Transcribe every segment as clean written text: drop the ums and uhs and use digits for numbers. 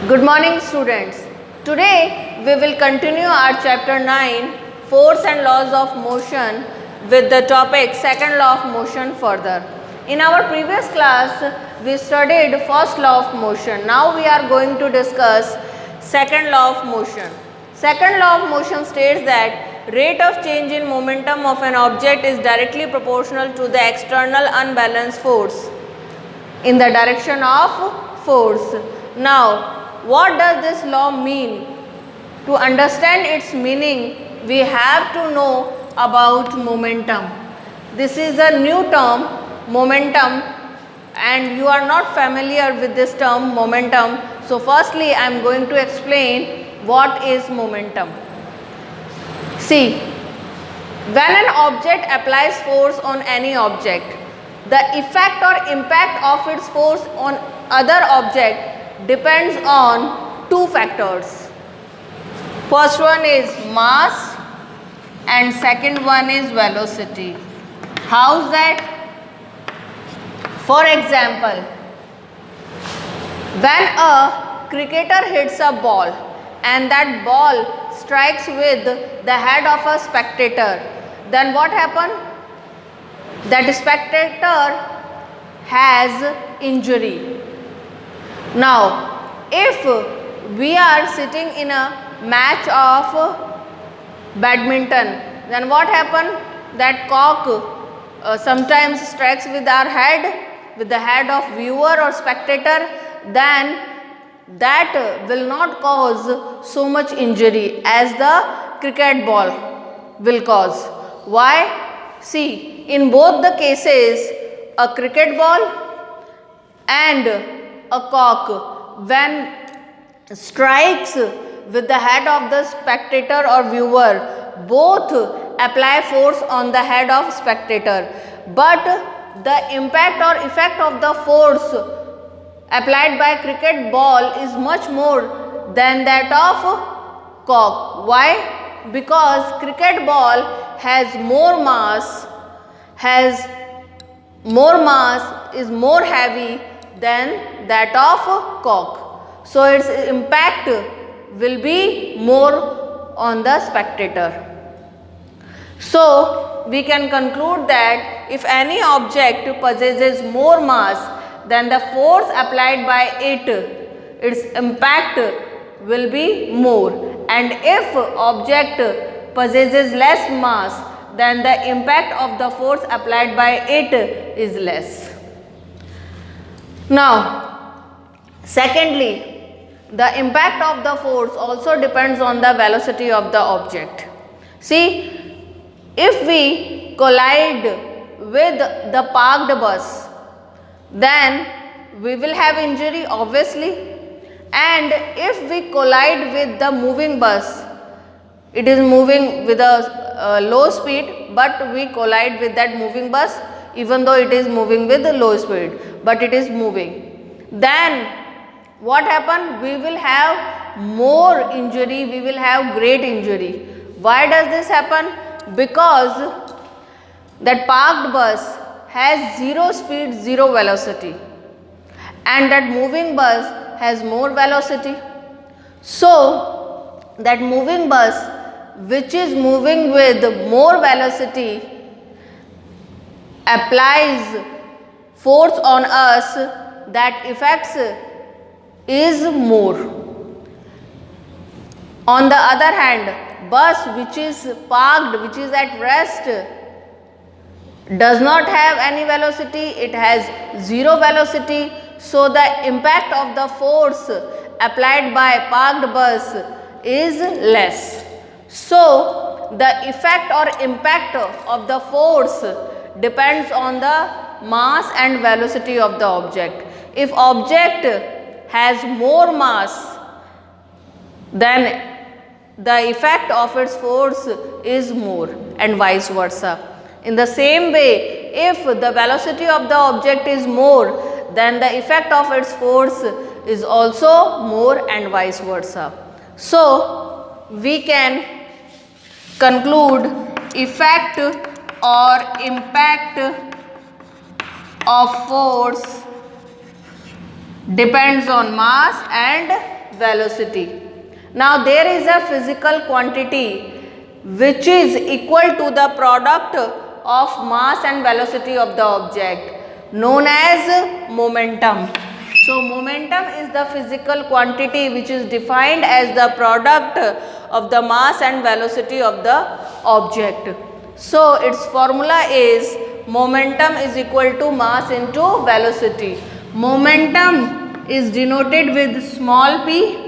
Good morning students. Today we will continue our chapter 9 Force and Laws of Motion with the topic second law of motion further. In our previous class we studied first law of motion. Now we are going to discuss second law of motion. Second law of motion states that rate of change in momentum of an object is directly proportional to the external unbalanced force in the direction of force. Now what does this law mean? To understand its meaning, we have to know about momentum. This is a new term, momentum, and you are not familiar with this term, momentum. So firstly, I am going to explain what is momentum. See, when an object applies force on any object, the effect or impact of its force on other object depends on two factors. First one is mass and second one is velocity. How's that? For example, when a cricketer hits a ball and that ball strikes with the head of a spectator, then what happens? That spectator has injury. Now, if we are sitting in a match of badminton, then what happens? That cock sometimes strikes with our head, with the head of viewer or spectator, then that will not cause so much injury as the cricket ball will cause. Why? See, in both the cases, a cricket ball and a cock, when strikes with the head of the spectator or viewer, both apply force on the head of spectator, but the impact or effect of the force applied by cricket ball is much more than that of cock. Why? Because cricket ball has more mass, is more heavy than that of cock. So its impact will be more on the spectator. So we can conclude that if any object possesses more mass, then the force applied by it, its impact will be more, and if object possesses less mass, then the impact of the force applied by it is less. Now, secondly, the impact of the force also depends on the velocity of the object. See, if we collide with the parked bus, then we will have injury obviously, and if we collide with the moving bus, it is moving with a low speed, but we collide with that moving bus even though it is moving with low speed, but it is moving, then what happens? We will have more injury, we will have great injury. Why does this happen? Because that parked bus has zero speed, zero velocity, and that moving bus has more velocity. So that moving bus which is moving with more velocity applies force on us that affects is more. On the other hand, bus which is parked, which is at rest, does not have any velocity, it has zero velocity, so the impact of the force applied by parked bus is less. So the effect or impact of the force depends on the mass and velocity of the object. If object has more mass, then the effect of its force is more, and vice versa. In the same way, if the velocity of the object is more, then the effect of its force is also more, and vice versa. So we can conclude effect or impact of force depends on mass and velocity. Now there is a physical quantity which is equal to the product of mass and velocity of the object, known as momentum. So momentum is the physical quantity which is defined as the product of the mass and velocity of the object. So its formula is momentum is equal to mass into velocity. Momentum is denoted with small p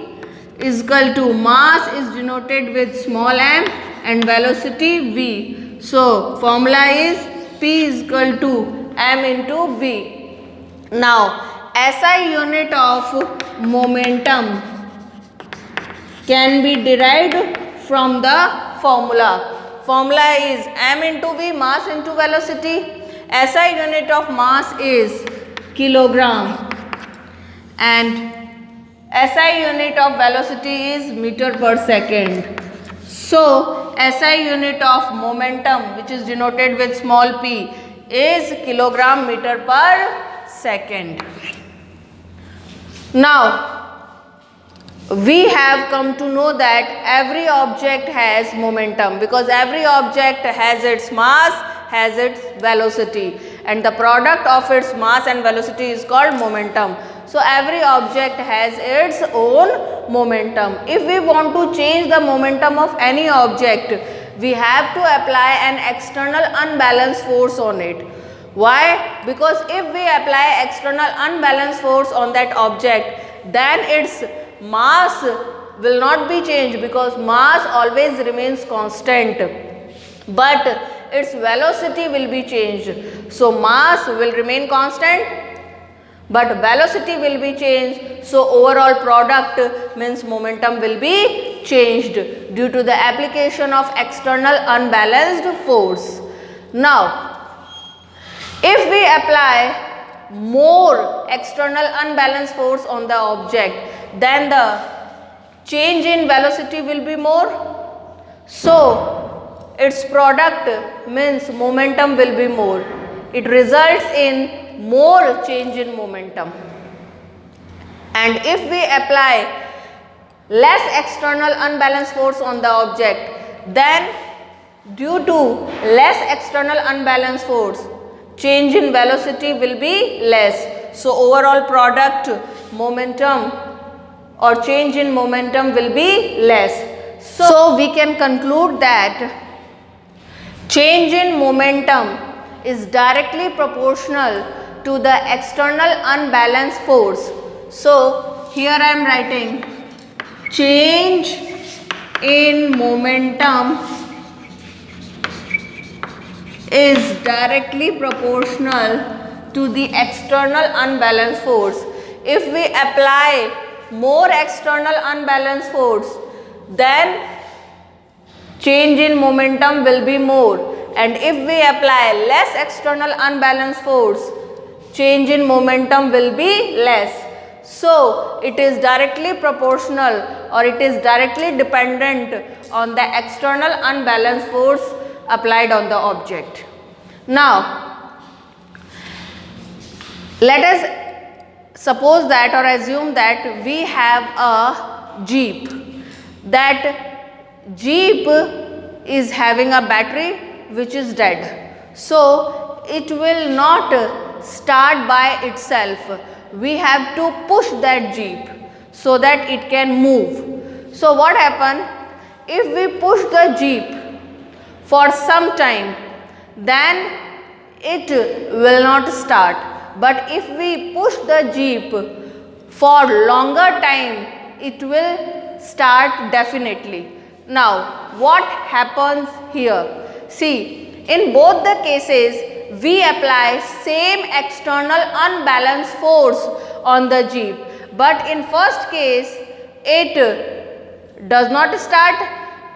is equal to mass is denoted with small m and velocity v. So formula is p is equal to m into v. Now SI unit of momentum can be derived from the formula. Formula is m into v, mass into velocity. SI unit of mass is kilogram and SI unit of velocity is meter per second. So SI unit of momentum, which is denoted with small p, is kilogram meter per second. Now we have come to know that every object has momentum because every object has its mass, has its velocity, and the product of its mass and velocity is called momentum. So every object has its own momentum. If we want to change the momentum of any object, we have to apply an external unbalanced force on it. Why? Because if we apply external unbalanced force on that object, then its mass will not be changed because mass always remains constant, but its velocity will be changed. So mass will remain constant, but velocity will be changed. So overall product means momentum will be changed due to the application of external unbalanced force. Now if we apply more external unbalanced force on the object, then the change in velocity will be more. So its product means momentum will be more. It results in more change in momentum. And if we apply less external unbalanced force on the object, then due to less external unbalanced force, change in velocity will be less. So overall product momentum or change in momentum will be less. So we can conclude that change in momentum is directly proportional to the external unbalanced force. So here I am writing change in momentum is directly proportional to the external unbalanced force. If we apply more external unbalanced force, then change in momentum will be more, and if we apply less external unbalanced force, change in momentum will be less. So it is directly proportional or it is directly dependent on the external unbalanced force applied on the object. Now let us suppose that or assume that we have a jeep. That jeep is having a battery which is dead. So it will not start by itself. We have to push that jeep so that it can move. So what happens? If we push the jeep for some time, then it will not start. But if we push the jeep for longer time, it will start definitely. Now what happens here? See, in both the cases we apply same external unbalanced force on the jeep, but in first case it does not start,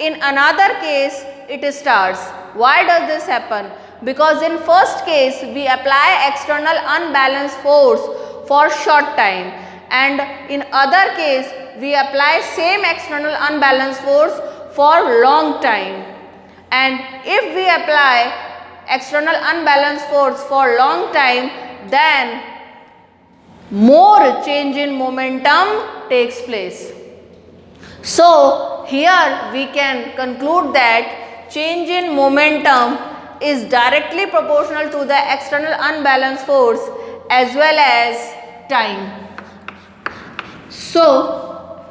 in another case it starts. Why does this happen? Because in first case we apply external unbalanced force for short time, and in other case we apply same external unbalanced force for long time. And if we apply external unbalanced force for long time, then more change in momentum takes place. So here we can conclude that change in momentum is directly proportional to the external unbalanced force as well as time. So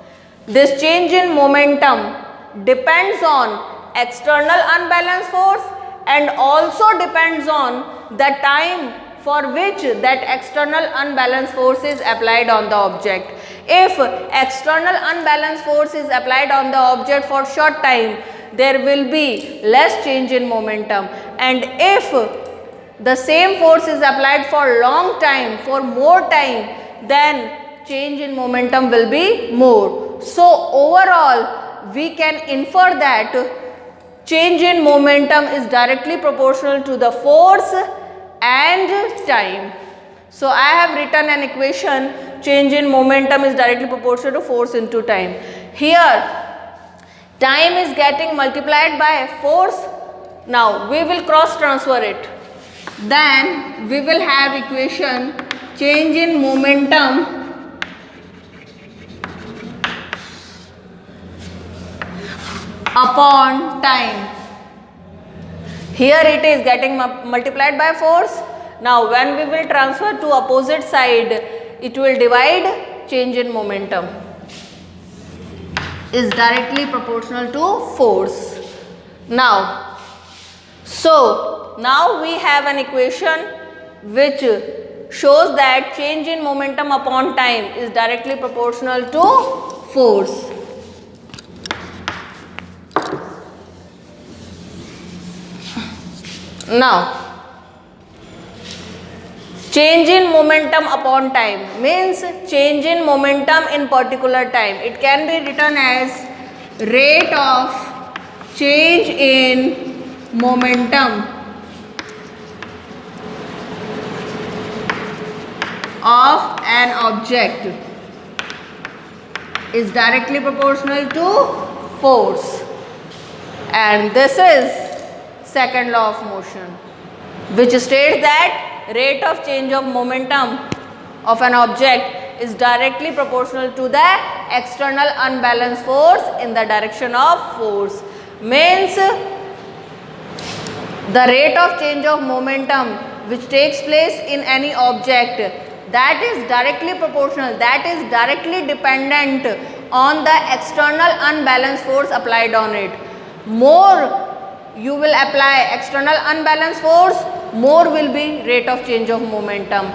this change in momentum depends on external unbalanced force and also depends on the time for which that external unbalanced force is applied on the object. If external unbalanced force is applied on the object for short time, there will be less change in momentum, and if the same force is applied for long time, for more time, then change in momentum will be more. So overall we can infer that change in momentum is directly proportional to the force and time. So I have written an equation, change in momentum is directly proportional to force into time. Here time is getting multiplied by force. Now we will cross transfer it. Then we will have equation change in momentum upon time. Here it is getting multiplied by force. Now when we will transfer to opposite side, it will divide. Change in momentum is directly proportional to force. Now, so now we have an equation which shows that change in momentum upon time is directly proportional to force. Now, change in momentum upon time means change in momentum in particular time. It can be written as rate of change in momentum of an object is directly proportional to force, and this is second law of motion, which states that rate of change of momentum of an object is directly proportional to the external unbalanced force in the direction of force. Means the rate of change of momentum which takes place in any object, that is directly proportional, that is directly dependent on the external unbalanced force applied on it. More you will apply external unbalanced force, more will be rate of change of momentum.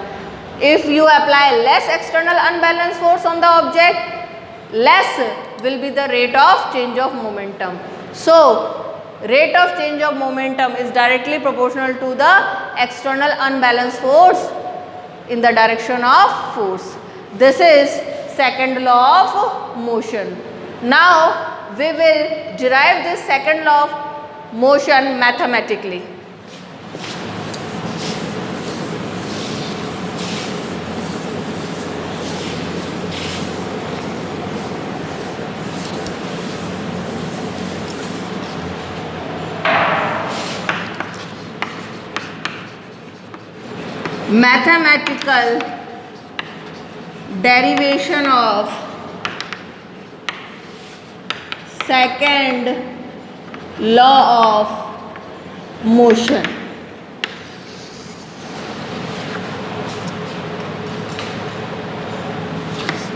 If you apply less external unbalanced force on the object, less will be the rate of change of momentum. So rate of change of momentum is directly proportional to the external unbalanced force in the direction of force. This is second law of motion. Now we will derive this second law of motion mathematically. Mathematical derivation of second law of motion.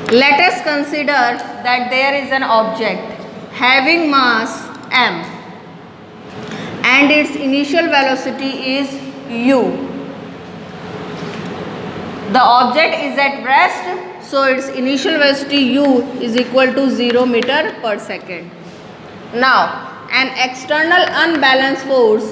Let us consider that there is an object having mass m and its initial velocity is u. The object is at rest, so its initial velocity u is equal to 0 meter per second. Now, an external unbalanced force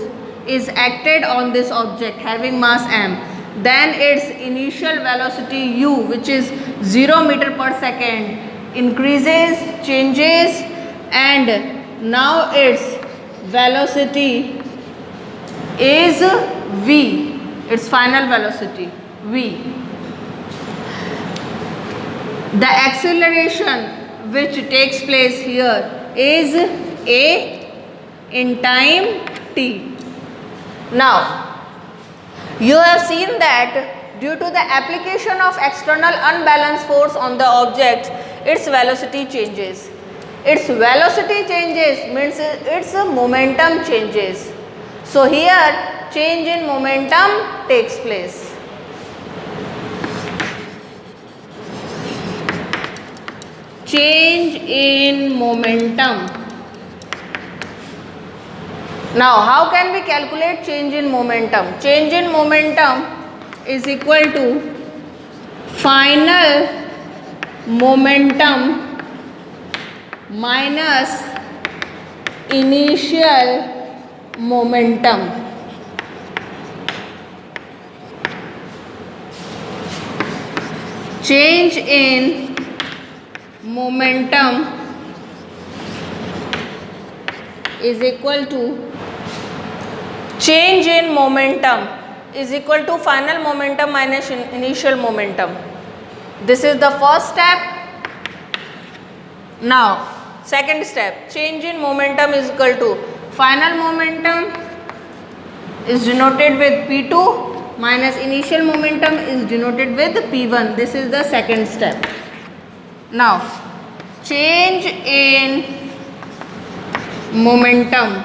is acted on this object having mass m. Then its initial velocity u, which is 0 meter per second, increases, changes, and now its velocity is v, its final velocity v. The acceleration which takes place here is a in time t. Now, you have seen that due to the application of external unbalanced force on the object, its velocity changes. its velocity changes, means its momentum changes. So here change in momentum takes place. Change in momentum. Now how can we calculate change in momentum? Change in momentum is equal to final momentum minus initial momentum. Change in momentum is equal to change in momentum is equal to final momentum minus initial momentum. This is the first step. Now second step, change in momentum is equal to final momentum is denoted with P2 minus initial momentum is denoted with P1. This is the second step. Now change in momentum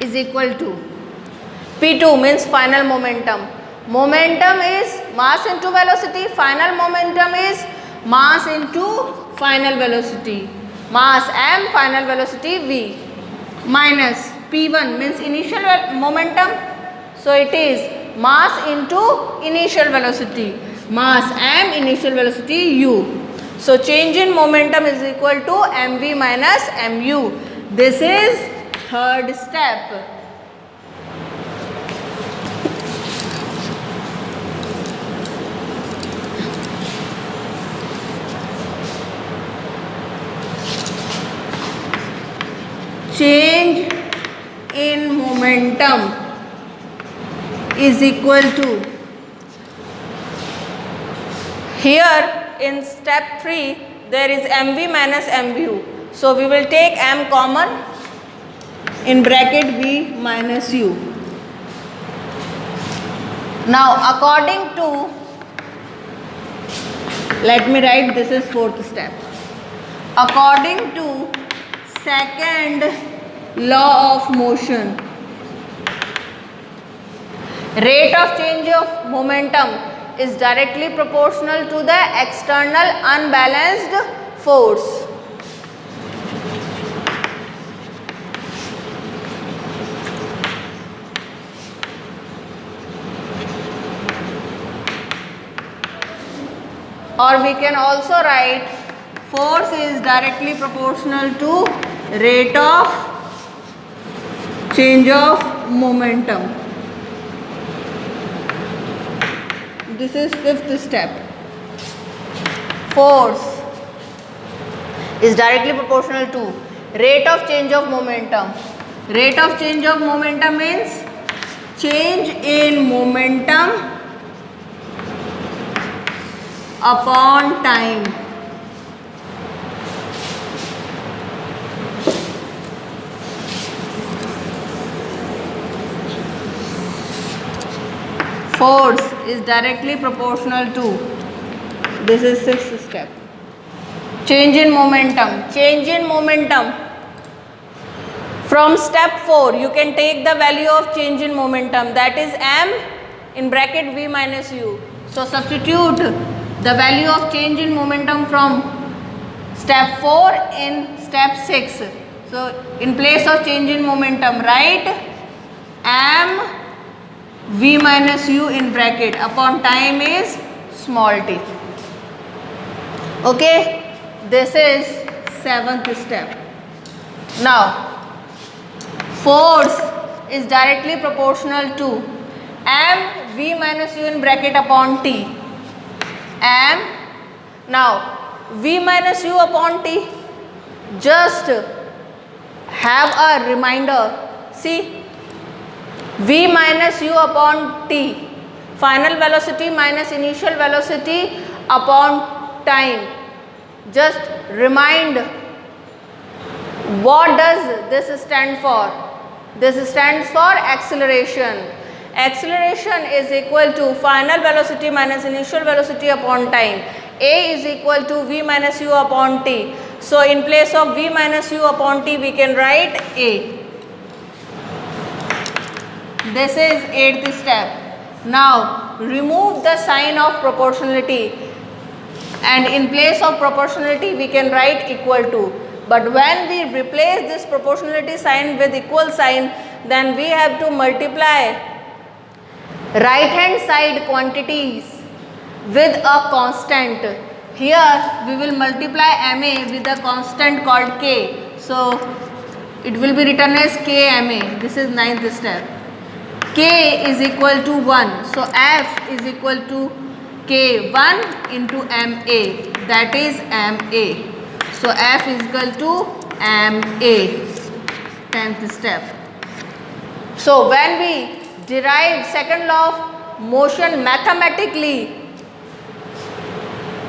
is equal to P2 means final momentum. Momentum is mass into velocity, final momentum is mass into final velocity. Mass m, final velocity v, minus P1 means initial momentum. So it is mass into initial velocity. Mass m, initial velocity u. So change in momentum is equal to mv minus mu. This is third step. Change in momentum is equal to, here in step 3 there is mv minus mu. So we will take m common, in bracket v minus u. Now according to, let me write, this is fourth step. According to second law of motion, rate of change of momentum is directly proportional to the external unbalanced force. Or we can also write force is directly proportional to rate of change of momentum. This is fifth step. Force is directly proportional to rate of change of momentum. Rate of change of momentum means change in momentum upon time. Force is directly proportional to, this is sixth step. Change in momentum. Change in momentum. From step 4 you can take the value of change in momentum, that is m in bracket v minus u. So substitute the value of change in momentum from step 4 in step 6. So in place of change in momentum write m v minus u in bracket upon time is small t. Okay, this is seventh step. Now force is directly proportional to m v minus u in bracket upon t. M, now v minus u upon t, just have a reminder. See, v minus u upon t, final velocity minus initial velocity upon time. Just remind, what does this stand for? This stands for acceleration. Acceleration is equal to final velocity minus initial velocity upon time. A is equal to V minus U upon T. So in place of V minus U upon T we can write A. This is 8th step. Now remove the sign of proportionality, and in place of proportionality we can write equal to. But when we replace this proportionality sign with equal sign, then we have to multiply right hand side quantities with a constant. Here we will multiply MA with a constant called K. So it will be written as KMA. This is 9th step. K is equal to 1. So F is equal to K1 into MA. That is MA. So F is equal to MA. 10th step. So when we derive second law of motion mathematically,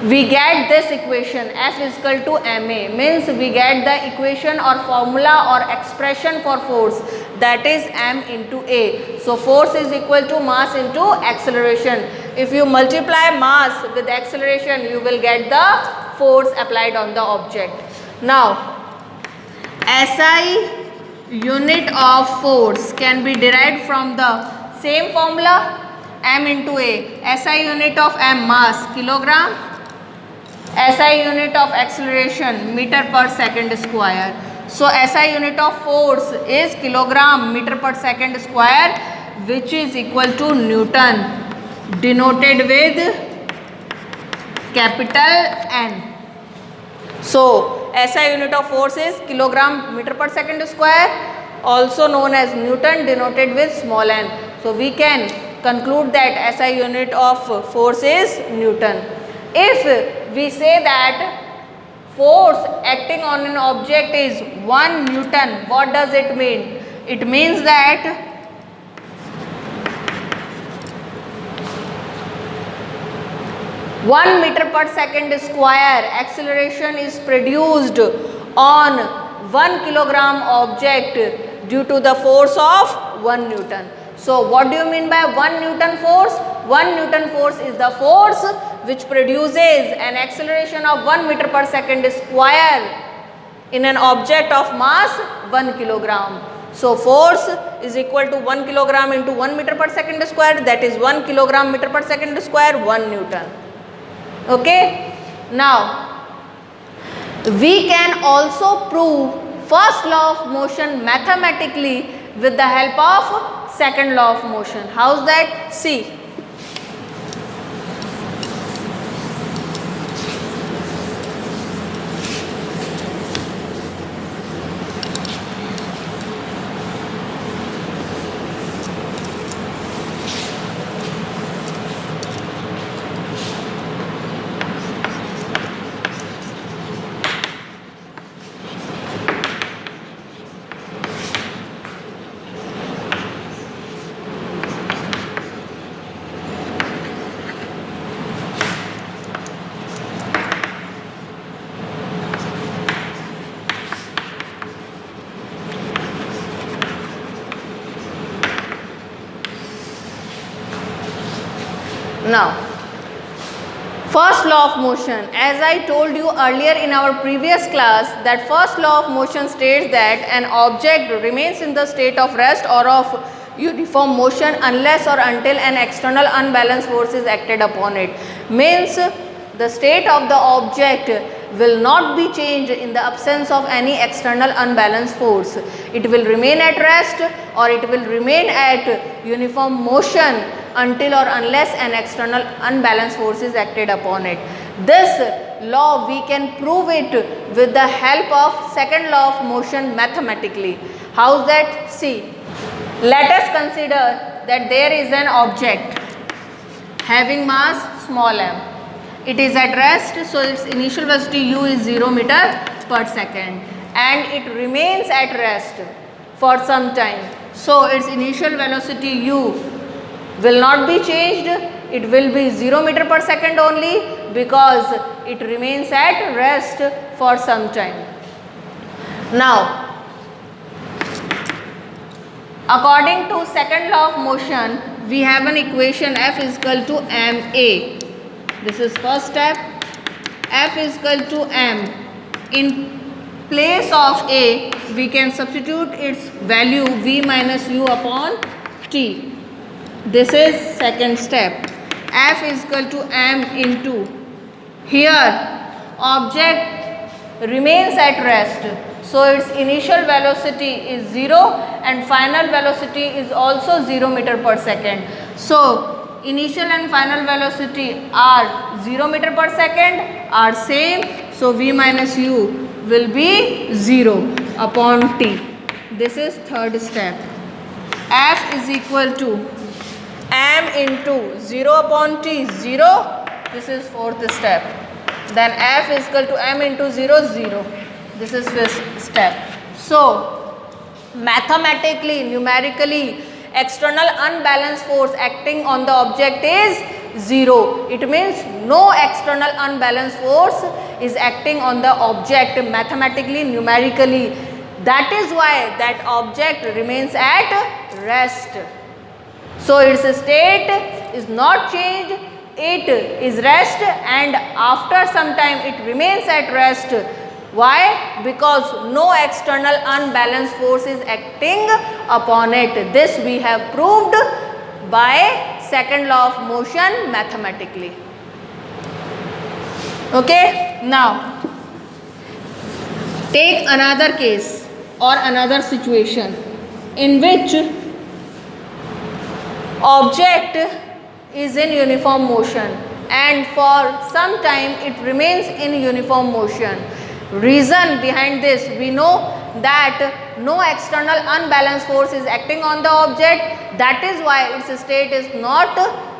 we get this equation F is equal to MA, means we get the equation or formula or expression for force, that is M into A. So force is equal to mass into acceleration. If you multiply mass with acceleration, you will get the force applied on the object. Now SI unit of force can be derived from the same formula, M into A. SI unit of M, mass, kilogram. SI unit of acceleration, meter per second square. So SI unit of force is kilogram meter per second square, which is equal to Newton, denoted with capital N. So SI unit of force is kilogram meter per second square, also known as Newton, denoted with small n. So we can conclude that SI unit of force is Newton. If we say that force acting on an object is 1 Newton, what does it mean? It means that one meter per second square acceleration is produced on 1 kilogram object due to the force of 1 Newton. So what do you mean by 1 Newton force? 1 Newton force is the force which produces an acceleration of 1 meter per second square in an object of mass 1 kilogram. So force is equal to 1 kilogram into 1 meter per second square, that is 1 kilogram meter per second square, 1 Newton. Okay. Now we can also prove first law of motion mathematically with the help of second law of motion. How's that? See. Now, first law of motion, as I told you earlier in our previous class, that first law of motion states that an object remains in the state of rest or of uniform motion unless or until an external unbalanced force is acted upon it. Means the state of the object will not be changed in the absence of any external unbalanced force. It will remain at rest or it will remain at uniform motion until or unless an external unbalanced force is acted upon it. This law we can prove it with the help of second law of motion mathematically. How's that? See, let us consider that there is an object having mass small m. It is at rest, so its initial velocity u is 0 meter per second and it remains at rest for some time. So its initial velocity u will not be changed, it will be 0 meter per second only because it remains at rest for some time. Now, according to second law of motion, we have an equation F is equal to ma. This is first step. F is equal to m. In place of a, we can substitute its value v minus u upon t. This is second step. F is equal to m into, here object remains at rest, so its initial velocity is 0 and final velocity is also 0 meter per second. So initial and final velocity are 0 meter per second, are same, so v minus u will be 0 upon t. This is third step. F is equal to m into 0 upon t, 0. This is fourth step. Then F is equal to m into 0, 0. This is fifth step. So mathematically, numerically, external unbalanced force acting on the object is 0. It means no external unbalanced force is acting on the object mathematically, numerically. That is why that object remains at rest. So its state is not changed, it is rest, and after some time it remains at rest. Why? Because no external unbalanced force is acting upon it. This we have proved by second law of motion mathematically. Okay, now take another case or another situation in which object is in uniform motion and for some time it remains in uniform motion. Reason behind this, we know that no external unbalanced force is acting on the object. That is why its state is not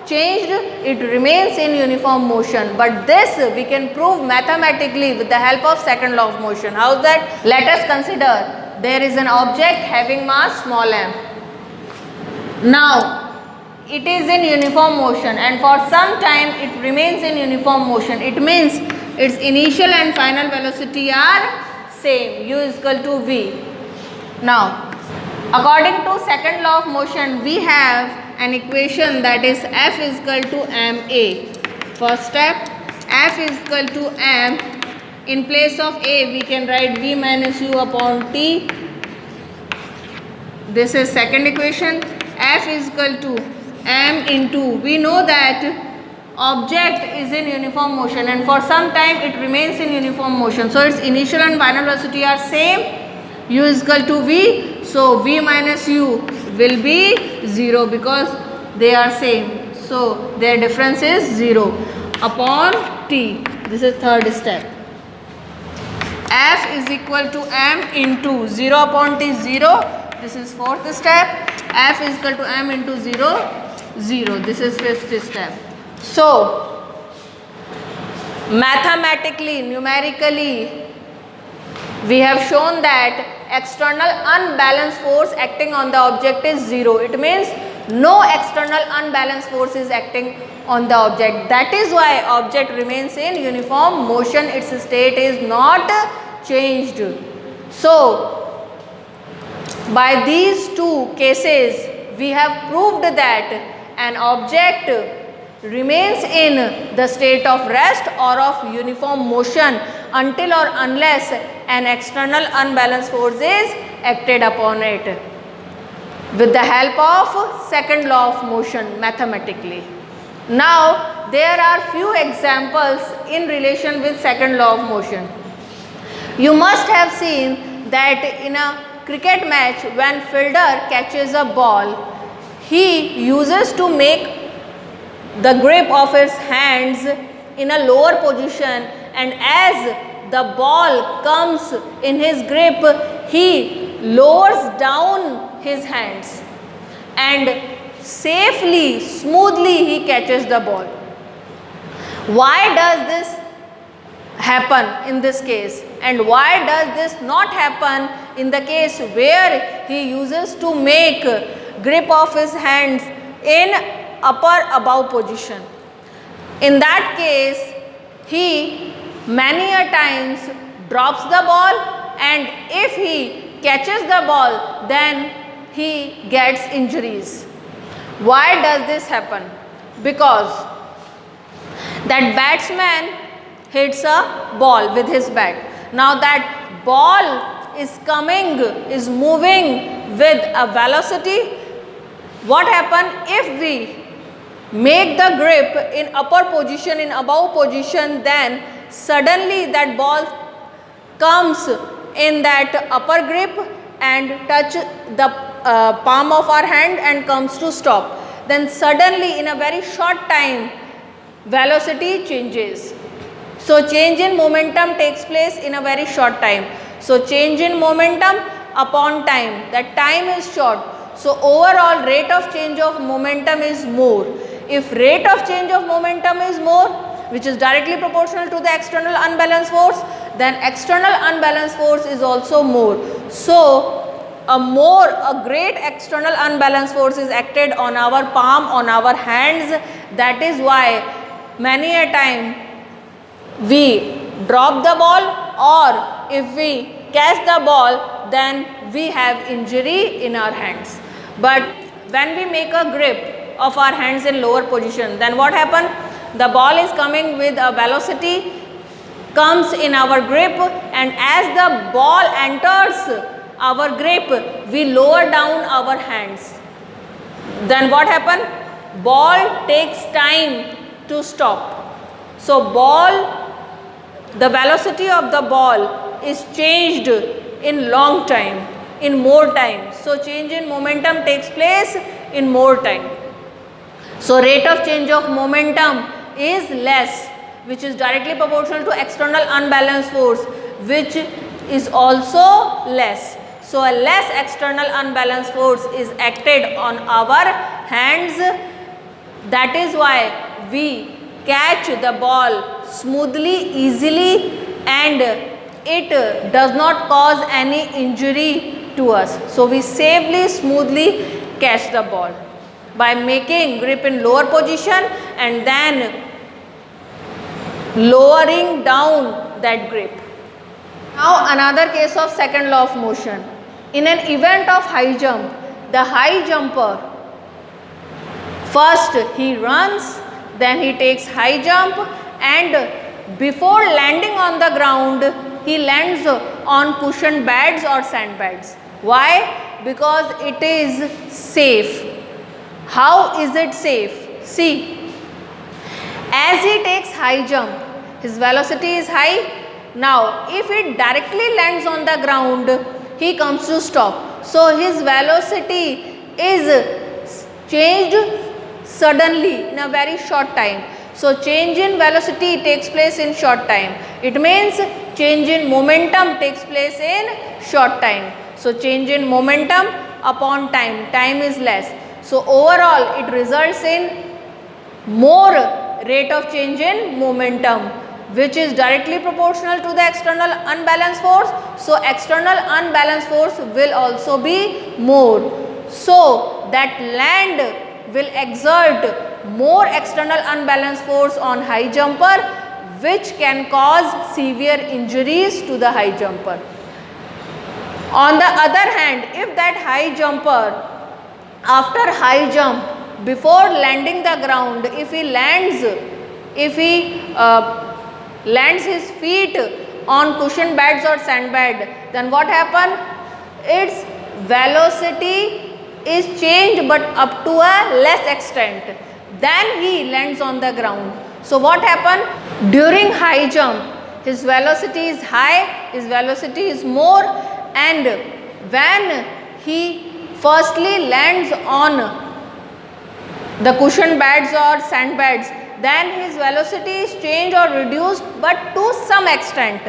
changed, it remains in uniform motion. But this we can prove mathematically with the help of second law of motion. How is that? Let us consider there is an object having mass small m. Now it is in uniform motion and for some time it remains in uniform motion. It means its initial and final velocity are same, u is equal to v. Now according to second law of motion, we have an equation that is F is equal to ma. First step, F is equal to m. In place of a, we can write v minus u upon t. This is second equation. F is equal to m into, we know that object is in uniform motion and for some time it remains in uniform motion. So its initial and final velocity are same, u is equal to v. So v minus u will be 0 because they are same. So their difference is 0 upon t. This is third step. F is equal to m into 0 upon t, 0. This is fourth step. F is equal to m into 0, 0. This is fifth step. So mathematically, numerically, we have shown that external unbalanced force acting on the object is 0. It means no external unbalanced force is acting on the object. That is why object remains in uniform motion. Its state is not changed. So by these two cases, we have proved that an object remains in the state of rest or of uniform motion until or unless an external unbalanced force is acted upon it with the help of second law of motion mathematically. Now there are few examples in relation with second law of motion. You must have seen that in a cricket match, when fielder catches a ball, he uses to make the grip of his hands in a lower position, and as the ball comes in his grip, he lowers down his hands and safely, smoothly he catches the ball. Why does this happen in this case, and why does this not happen in the case where he uses to make grip of his hands in upper above position? In that case, he many a times drops the ball, and if he catches the ball, then he gets injuries. Why does this happen? Because that batsman hits a ball with his bat. Now that ball is coming, is moving with a velocity. What happen if we make the grip in upper position, in above position, then suddenly that ball comes in that upper grip and touch the palm of our hand and comes to stop. Then suddenly in a very short time velocity changes. So change in momentum takes place in a very short time. So change in momentum upon time, that time is short. So overall rate of change of momentum is more. If rate of change of momentum is more, which is directly proportional to the external unbalanced force, then external unbalanced force is also more. So a great external unbalanced force is acted on our palm, on our hands. That is why many a time we drop the ball, or if we catch the ball, then we have injury in our hands. But when we make a grip of our hands in lower position, then what happen? The ball is coming with a velocity, comes in our grip, and as the ball enters our grip, we lower down our hands. Then what happen? Ball takes time to stop. So the velocity of the ball is changed in long time, in more time. So change in momentum takes place in more time. So rate of change of momentum is less, which is directly proportional to external unbalanced force, which is also less. So a less external unbalanced force is acted on our hands. That is why we catch the ball smoothly, easily, and it does not cause any injury to us. So we safely, smoothly catch the ball by making grip in lower position and then lowering down that grip. Now another case of second law of motion. In an event of high jump, the high jumper, first he runs, then he takes high jump, and before landing on the ground, he lands on cushioned pads or sandbags. Why? Because it is safe. How is it safe? See, as he takes high jump, his velocity is high. Now, if it directly lands on the ground, he comes to stop. So his velocity is changed suddenly in a very short time. So change in velocity takes place in short time. It means change in momentum takes place in short time. So change in momentum upon time, time is less. So overall it results in more rate of change in momentum, which is directly proportional to the external unbalanced force. So external unbalanced force will also be more. So that land will exert more external unbalanced force on high jumper, which can cause severe injuries to the high jumper. On the other hand, if that high jumper, after high jump, before landing the ground, if he lands his feet on cushion pads or sandbag, then what happen? Its velocity is changed but up to a less extent. Then he lands on the ground. So what happen? During high jump, his velocity is high, his velocity is more, and when he firstly lands on the cushion pads or sandbags, then his velocity is changed or reduced but to some extent.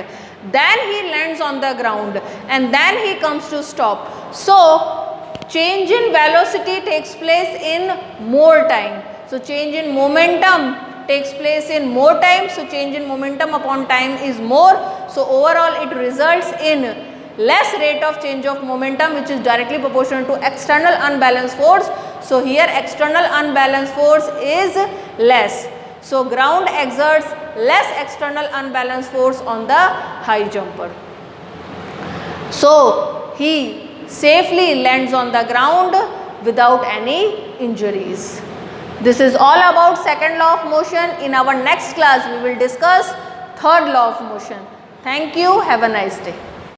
Then he lands on the ground and then he comes to stop. So change in velocity takes place in more time. So change in momentum takes place in more time. So change in momentum upon time is more. So overall it results in less rate of change of momentum, which is directly proportional to external unbalanced force. So here external unbalanced force is less. So ground exerts less external unbalanced force on the high jumper. So he safely lands on the ground without any injuries. This is all about second law of motion. In our next class we will discuss third law of motion. Thank you. Have a nice day.